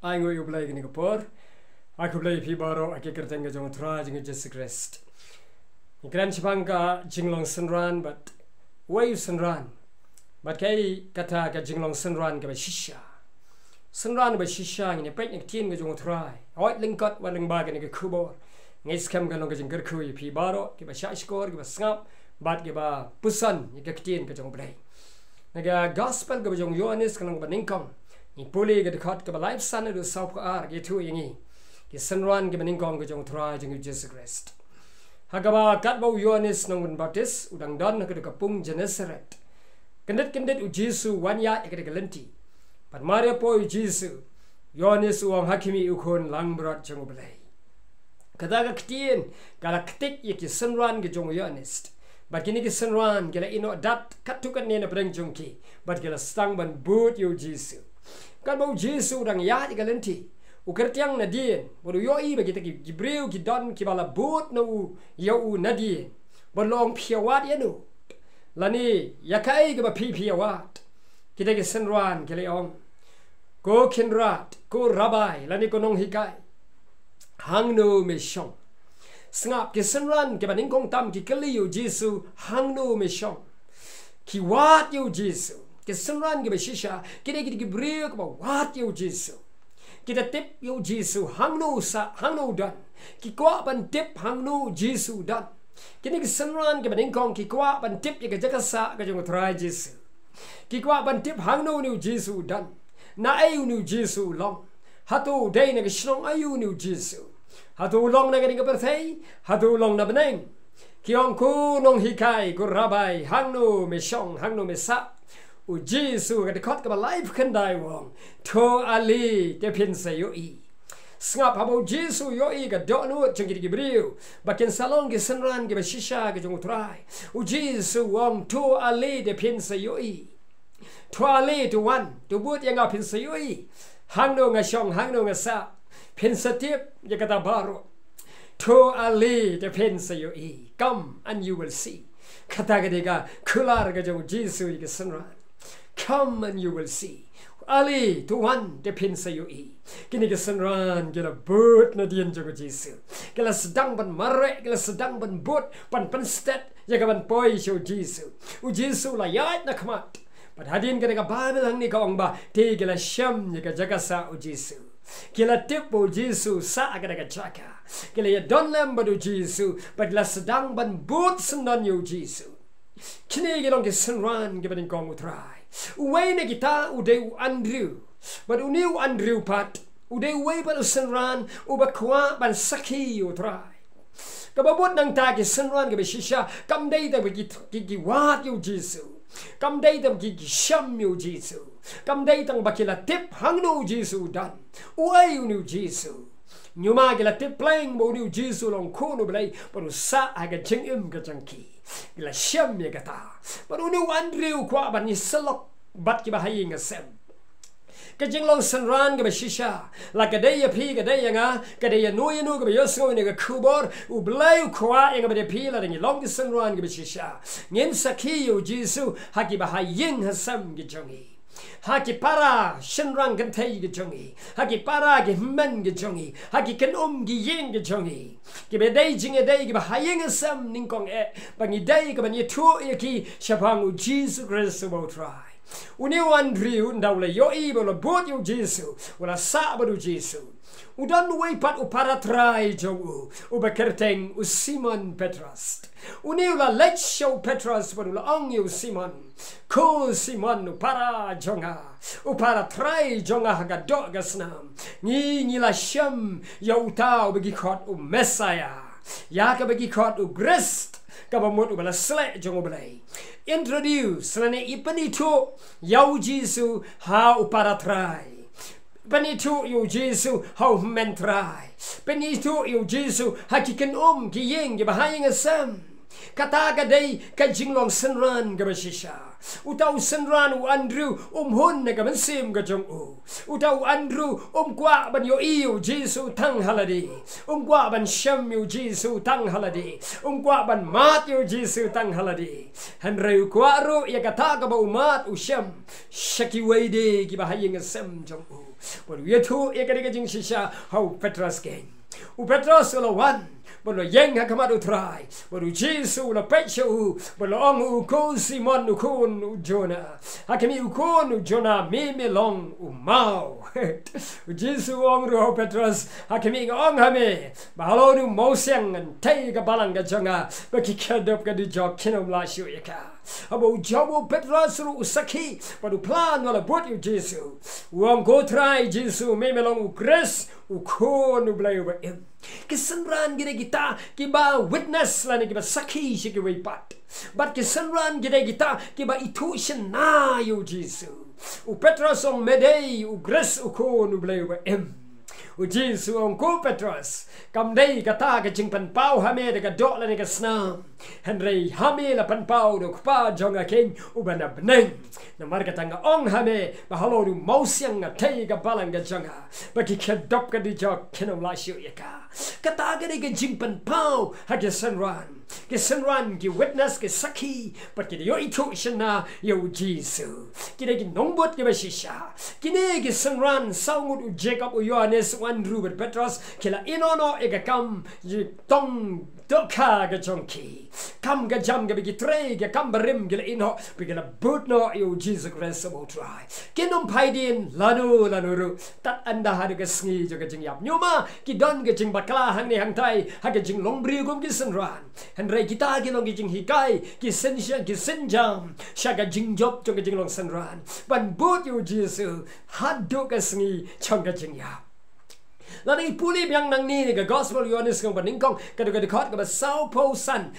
I know you play in Singapore. I could play Pibaro, I can think of try to just rest. You can chipanga jinlong synran, but where you synran? But kay kata ka jinlong synran ka shisha. Synran ba shisha in a pet teen with try. White linkot, one bag in a kubo. Nice cam can look at Gurku, Pibaro, give a shy score, give a snap, but give a pusan, you get teen ka play. Naga gospel ka jong yonis ka lang baningkong. Ni puli ka dikot ka life sana do south ka gitu yingi. Ki synran ka baningkong ka jong try jong Jesus Christ. Hagaba kat bau yonis nang baptis udang don ka kapung Genesaret. Kendet u Jesu wanya ka lenti. Pat Maria po u Jesu yonis uang hakimi ukon lang berat jong belai. Kadaga ketien kala ketik ki synran ka jong yonis. But kini ki synran kila ino dat katukan ni na breng jongki. But kila stang ban boot yu Jesu. Kan bau Jesu dang ya ka lenti. Ukertiang nadien. Bodo yoi bagi kita ki Jibril ki don ki bala boot na u yau nadien. Bolong piawat ya nu. Lani yakai ka ba piawat. Kita ki synran kila ong. Ko kinrat, ko rabai, lani ko nong hikai. Hang no me shong. Sngap ki synran ki baning kong tam ki kali yu Jesu hang no me shong. Ki wat yu Jesu. Ki synran ki ba shisha. Kita ki Jibril ki ba wat yu Jesu. Kita tip yu Jesu hang no sa hang no dan. Ki kwa ban tip hang no Jesu dan. Kini ki synran ki baning kong ki kwa ban tip ya ka jakasa ka jong try Jesu. Ki kwa ban tip hang no ni Jesu dan. Na ayu ni Jesu long. Hatu day na ki shlong ayu ni Jesu. Hatu long na ka perthei, hatu long na beneng. Kiong ku nong hikai ku rabai hang no me shong hang no me sa. U Jesu ka dikot ka ba life kan dai wong. To ali te pin sa yo i. Sngap habo Jesu yo i ka do no chung ki Jibril. Bakin salong ki synran ki ba shisha ki jong try. U Jesu wong to ali te pin sa yo i. To ali to one to but yang pin sa yo i. Hang no nga shong hang no nga sa. Pin sa tip ya kata baro. To ali te pin sa yo i. Come and you will see. Kata ka diga kular ka jong Jesu ki synran. Come and you will see. Ali to one de pin sa yo i. Kini ka synran kila boot na diyan jong Jesu. Kila sedang ban marek, kila sedang ban boot, pan stet, ya ka ban poi show Jesu. U Jesu la yat na kamat. Pat hadin ka ka Bible hang ni ka ong ba, te kila syam ya ka jaga sa u Jesu. Kila tip u Jesu sa ka jaga. Kila ya don lem u Jesu, pat kila sedang ban boot sendan yo Jesu. Kini kilong ki synran ki ban kong utray. Uway na kita uday u Andrew. But uni u Andrew pat. Uday uway pa u synran. Ubakwa ban saki utray. Kababot ng ta ki synran ki shisha. Kamday ta ki wat yu Jesu. Kamday ta ki sham yu Jesu. Kamday tang bakila tip hang no Jesu dan. Uway yu Jesu. Nyuma kila tip playing mo ni Jesu long kono belay. Paru sa aga ching ka changki. Ila syam ya kata. Baru ni Andrew kwa ban ni selok bat ki bahayi nga sem. Kajing long synran ka ba shisha. La kadaya pi kadaya nga. Kadaya no ka ba yosngo ni ka kubor. Ublay kwa nga ba de pi la ni long synran ka ba shisha. Ngin sakiyo Jesu haki bahayi nga sem ki jongi. Haki para synran kan tay ki jongi. Haki para ki men ki jongi. Haki kan ki yin ki jongi. Ki be day jing e day ki ba haying sam ning kong e bangi day ka ban ye tu e ki shapang u Jesus Christ bo try. Uni Andrew ndaw la yo i bo la bot yo Jesus wala sa ba du Jesus. Udan way pat u para try jo u ba kerteng u Simon Petras. Uni la let show Petras bo la ong yo Simon. Ko Simon u para jonga. U para try jonga haga do gasnam. Ni la sham yo tao bagi khot u Messiah. Ya ka bagi khot u Christ. Kabamot u bala sle jongo balay. Introduce lane ipanito yaw Jesu ha u para try. Panito yo Jesu how men try. Panito yo Jesu hakikan ki yeng ki bahayang asam. kata ka day ka jinglong synran ka shisha utaw synran u Andrew hun na ka sim ka jong utaw Andrew kwa ban yo iu Jesus tang haladi kwa ban shem yu Jesus tang haladi kwa ban mat yu Jesus tang haladi hanreu kwa ro ya kata ka ba umat u shem shaki wede ki ba hayeng sem jong but we two ya ka jing shisha how Petros gang u Petros lo one bolo yeng ha kamadu try bolo Jesus la pecho bolo ong u ko Simon u kon u Jonah hakemi u kon u Jonah me long u mau Jesus ong ro Petros hakemi ong ha me balo nu mo siang an tai ka balang ka janga ba ki kadop ka di jok kinom la shu yaka abo jawo Petros ru usaki bolo plan wala bot you Jesus ong go try Jesus me long u Chris u kon u blay over him kisanran gide kita kiba witness lani kiba sakhi shiki way pat but kisanran gide kita kiba itu shna yo Jesus u Petros on medei u grace u kon u blay over him u Jesus on ko Petros kam dei kata ka jing pan pau hame de ka dot lani ka sna henrei hame la pan pau do pa jonga ken u bana bneng na marga tanga ong hame ba halo du mausiang nga tei ka balang ka jonga ba ki kedop ka di jok kenom la shu yaka kata ka de ka jing pan pau ha ke sanran ki witness ki sakhi but ki yo itu shna yo Jesus ki de ki nongbot ki ba shisha ki ne ki sanran saumut u Jacob u Yohanes Andrew but Petros kila inono e ka kam tong doka ga jonki kam ga jam ga bigi tre ga kam barim ga ino bigala butno yo Jesus Christ about try kinom paidin lanu ru tat anda har ga sngi jo ga jing yap nyuma ki don ga jing bakla hang ni hang tai ha ga jing longbri gum ki sanran henrei kita ki long gi jing hikai ki sensha ki senjam sha ga jing job jo ga jing long sanran ban but yo Jesus had do ga sngi chong ga jing yap lani puli biang nang ni ga gospel Yohanes kong baning kong kadu ga dikot ga sao po san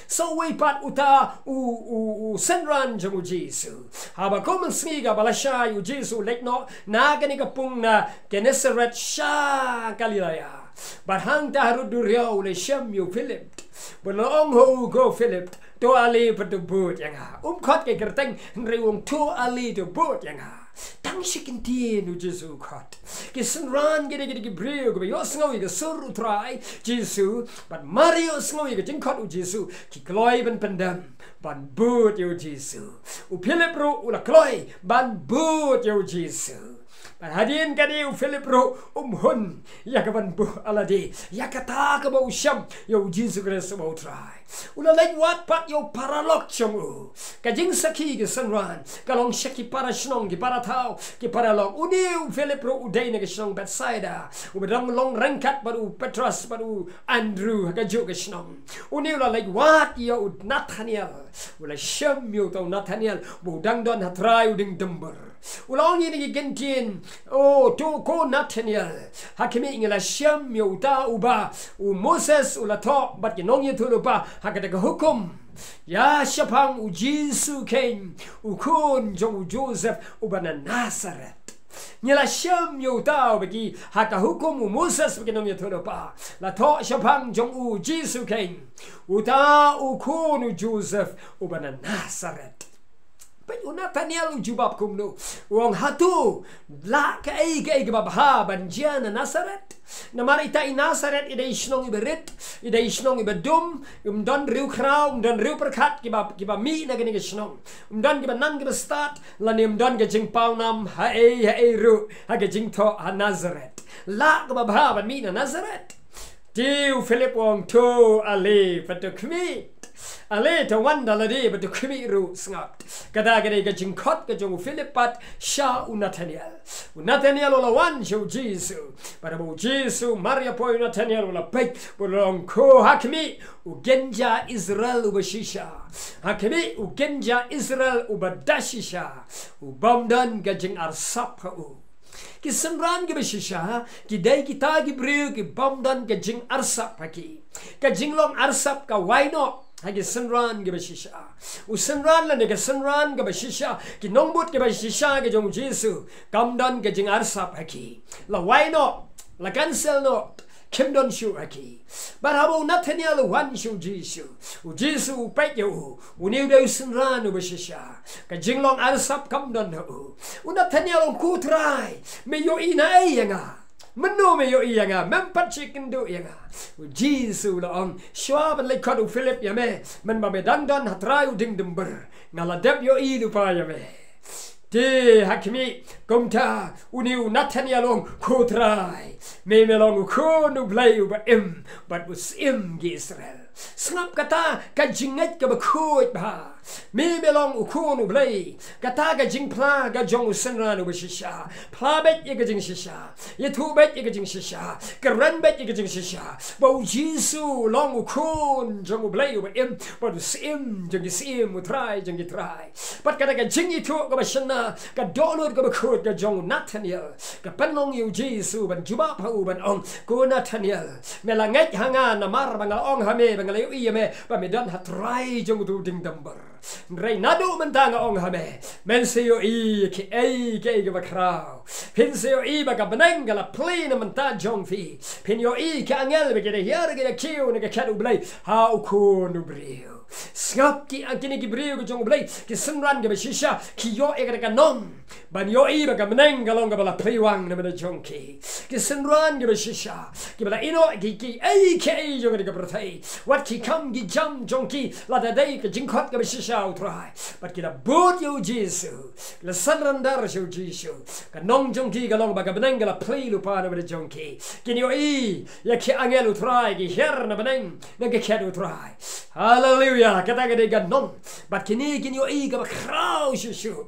so way pat uta u sanran jong Jesus haba komen sngi ga balasha u Jesus lekno na ga ni ga pung na Genesaret sha Galilea but hang ta ru duryo le shem yu Philip bolong ho go Philip to ali pat but yang ha khot ke kerteng reung to ali to but yang ha tang shikin ti nu Jesus khot ki sanran gede ki breu go yo sngo ga sur try Jesus but Mario sngo ga jing khot u Jesus ki kloi ban pandam ban but yo Jesus u Philip ro u la kloi ban but yo Jesus ban hadin kadi u Philip ro hun ya ka ban bu aladi ya kata ka ba u sham yo Jesus Christ ba try ula lai wat pat yo paralok chong u ka jing sakhi ge sanran ka long shaki para shnong gi para thau ki paralok u ni Philip ro u dei ne ge shnong Bethsaida u bedang long rangkat ba u Petros ba u Andrew ka jo ge shnong u ni ula lai wat yo Nathaniel ula sham yo to Nathaniel bu dang don hatrai u ding dumber ula ong ni ge gentin o to ko Nathaniel hakimi ingela sham yo ta u ba u Moses ula to bat ki nong ye tu ba hakata hukum ya shapang u Jesus ken u kun jong Joseph u bana Nazareth nyala sham yo tao bagi haka hukum u Moses bagi nong yatho pa la to shapang jong u Jesus ken u ta u kun u Joseph u bana Nazareth Nathaniel jubab kumno wong hatu la ka ai ba ha banjian Nazareth na marita i Nazareth ide isnong iberit ide isnong ibedum don riu krau don riu perkat ki ba mi na gani isnong don ki ba nan ki ba start la nim don ga jing pau nam ha e ru ha ga jing to ha Nazareth la ka ba ha ban mi na Nazareth tiu Philip wong to ale patukmi ale to wanda la de but kumi ru sngat kada gade ga jingkot ga jong Philip pat sha u Nathaniel ola wan jo Jesus para bo Jesus Maria po Nathaniel ola pek bolong ko hakmi u genja Israel u shisha hakmi u genja Israel u badashisha u bamdan ga jing arsap u ki sanran ki shisha ki dai ki ta ki breu ki bamdan ga jing arsap ki ka jinglong arsap ka waino hagi sanran ke shisha u sanran la ne ke sanran ke shisha ki nongbut ke shisha ke jong Jesus kamdan ke jing arsap haki la why not la cancel no kim don shu aki but habo Nathaniel wan shu Jisu pek yo uniu de sunran u shisha ka jinglong arsap kam don ho Nathaniel ku try me yo ina yanga Menu me yo yanga mempat chicken do yanga Jisu la on shwab le kodu Philip yame men ba me dan hatrai ding dumber ngala dep yo I du pa yame Te hakimi komta uniu Nathaniel ku try me melong ku nu blay ba im but was im Israel Snap kata ka jinget ka bakut ba me melong ukunu blay kata ka jingpla ka jong synran u shisha pla bet ye ka jing shisha ye tu bet ye ka jing shisha ka ran bet ye ka jing shisha ba Jisu long ukun jong blay u im but sim jong sim u try jong try but kata ka jing itu ka bashana ka dolur ka bakut ka jong Nathaniel ka panong yu Jisu ban juba pa u ban ong ko Nathaniel melanget hanga namar bangal ong hame bangal yu me ba me dan hatrai jong tu ding damber Rei nadu mentanga ong hame men se yo I ki ei ke ga bakrao pin se yo I ba ka benenga la plena menta jong fi pin yo I ka angel be ge hier ge kiu ne ga kadu blai ha u ko nu brio Skap ki angkini ki brio ke jong blai ki synran ke shisha ki yo e ga nom ban yo I ba ka benenga long ga bala priwang ne me jong ki synran ke shisha ki bala ino ki ei ke ei jong ga protai what ki kam ki jam jong ki la da dei ke jingkhot ke shisha try but kita boot yo Jisu la synran dar yo Jisu ka nong jong ki ga long ba ka benenga la play lu pa ne me jong ki yo I ya ki angel try ki her na beneng ne ke kedu try hallelujah kata ga de ga nong but kini yo I ga ba krau shu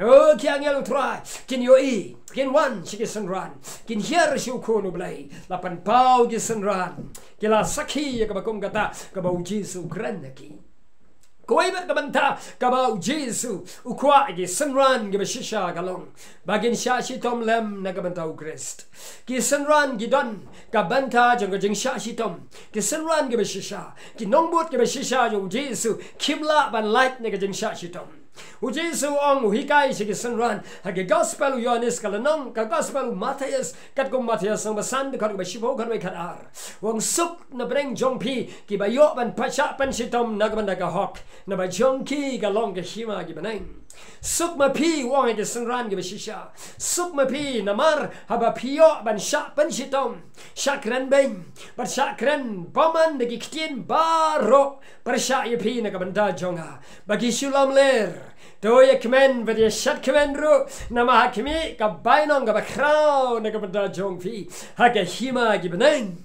Oh, ki angel try kin yo I kin wan shi synran kin hier shu ko no blai la pan pau ki synran ki la sakhi ka ba kong kata ka ba Jisu kran ki Koi ba kabanta kaba Jisu ukwa ki synran ki shisha galong bagin sha shi tom lem na kabanta u Christ ki synran ki don kabanta jong jing sha shi tom ki synran ki shisha ki nongbut ki shisha jong Jisu kimla ban light na jing sha shi tom Jisu ong hikai shi ki synran ha ki gospel Yohanes kalanong ka gospel Matthias kat ko Matthias ang basan ka ba shibo kan we kadar wong suk na breng jong pi ki ba yo ban pasha pan shi tom na kabanta ka hok na ba jong ki ga long ka hima ki banang suk ma pi wong ki synran ki shisha suk ma pi namar haba pio ban sha pan shi tom shakran ben but shakran paman de ki ktien baro par sha ye pi na kabanta jonga bagi shulam ler Do ye kmen but ye shat kmen ru nama hakimi ka bainong ka bakrao na kabanta jong fi ha ka hima ki banang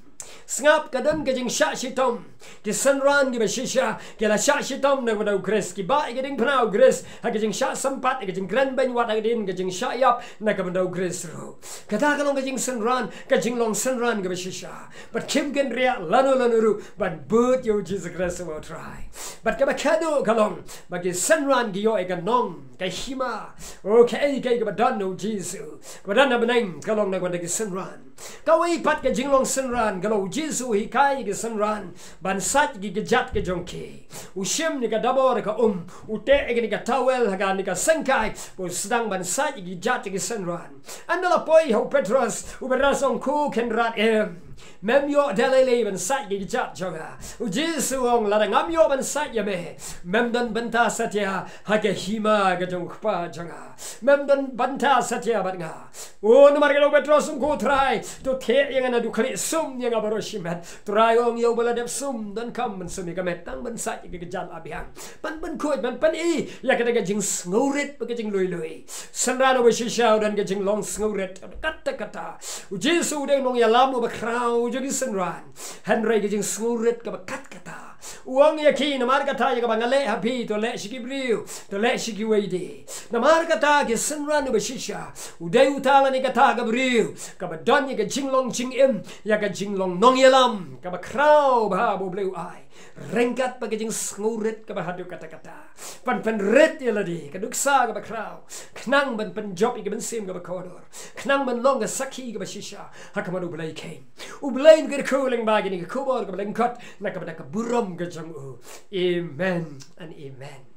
Snap kadam ke jing sha shitom ki synran ki shisha ki la sha shitom na badau Chris ki ba ke ding pnau Chris ha ke jing sha sampat ke jing gran ben wat din ke jing sha yap na ka badau Chris ro kata kalong ke jing synran ka jing long synran ki shisha but kim gen ria lanu ru but but yo Jesus Christ will try but ka bakado kalong ba ki synran ki yo e ka nong ka hima okay ke ka badan no Jesus badan na beneng kalong na ka synran ka wei pat ke jing long synran kalau Jisu hikai ke synran ban sat ki gejat ke jongki ushim ni ka dabor ka ute ni ka tawel ha ni ka sengkai po sedang ban sat ki gejat ke synran andala poi ho Petrus uberasong ku ken rat mem yo dalele ban sat ki gejat jonga Jisu ong la ngam yo ban sat ya me mem dan banta satya ha ke hima ga jong pa jonga mem dan banta satya bat nga o no mar ke Petrus ku try to the yang na du khali sum yang abaro shimet try ong yo bala dep sum dan kam man sumi ka metang ban sat ki gejat abiang pan khoi pan I ya ka ga jing sngoret pa ka jing lui synran o shisha dan ga jing long sngoret kata Jisu de nong ya lamu ba krau jo ki synran henry ga jing sngoret ka ba kata uang ya ki na mar kata ya ka bangale happy to le shikibriu to le shikiwede na mar kata ki synran o shisha uday utala ni kata ka briu ka ba don ya ka jinglong jing im ya ka jinglong nong yalam ka ba krau ba bo bleu ai rengkat pa ka jing sngoret ka ba hadu kata pan ret ya ladi ka duksa ka ba krau knang ban job ka ban sim ka ba kodor knang ban long ka sakhi ka ba shisha hakamanu blai kain ublain ka cooling bag ni ka kubor ka ba lengkat na ka ba ka buram ka jang amen and amen